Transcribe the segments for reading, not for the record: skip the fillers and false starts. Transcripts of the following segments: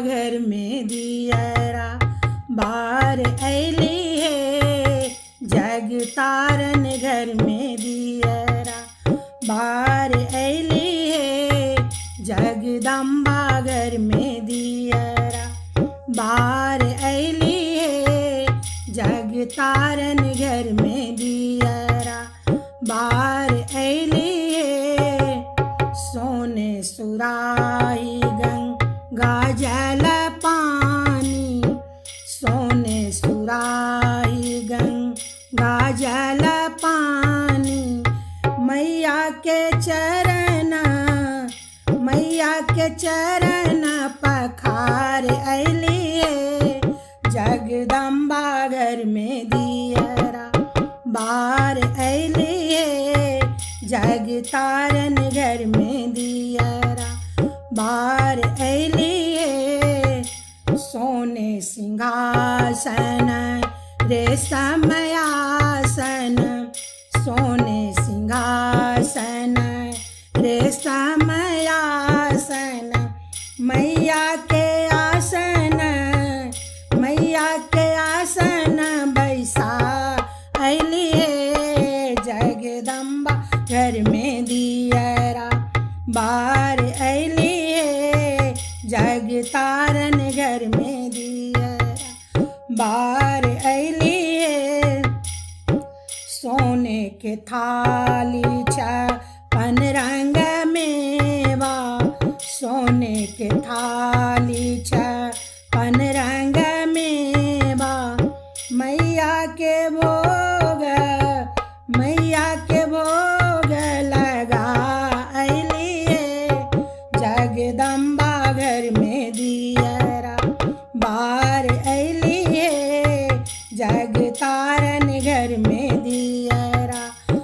घर में दियरा बार ऐली है। जग तारन घर में दियरा बार ऐली है। जगदम्बा घर में दियरा बार ऐली है। जग तारन घर में दियरा बार ऐली है। सोने सुराही गंगा जल पानी, सोने सुराही गंगा जल पानी। मैया के चरण, मैया के चरण पखार ऐली है। जगदम्बा घर में दियरा बार ऐली है। जग तारन घर में दियरा बार ऐली है। सोने सिंहासन रेशम आसन, सोने सिंहासन रेशम आसन। मैया के आसन, मैया के आसन बैसा ऐली है। जगदम्बा घर में दियरा बार ऐली है। जग तारन घर में दियरा बार ऐली है। सोने के थाली छपन रंग मेवा, सोने के थाली छपन रंग मेवा। मैया के भोग, मैया के भोग लगा ऐली है। जगदम्बा घर में दियरा बार ऐली है। जग तारन घर में दियरा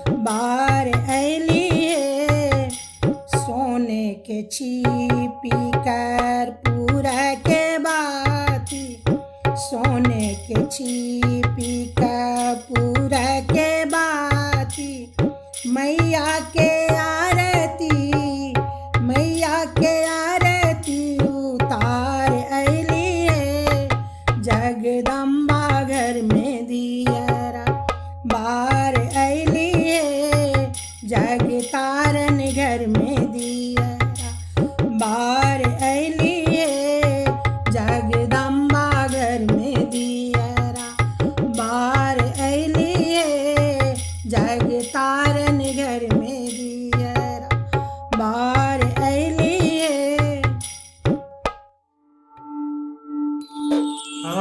बार ऐली है। सोने के छिपी कर्पूर के बाती, सोने के छिपी कर्पूर के बाती। मैया के आरती, मैया के आरती उतार ऐली है। जगदम्बा घर में दियरा बार ऐली है। जग तारन घर में दियरा बार ऐली है। जगदम्बा घर में दियरा बार ऐली है। जग तारन घर में दियरा बार ऐली है। आ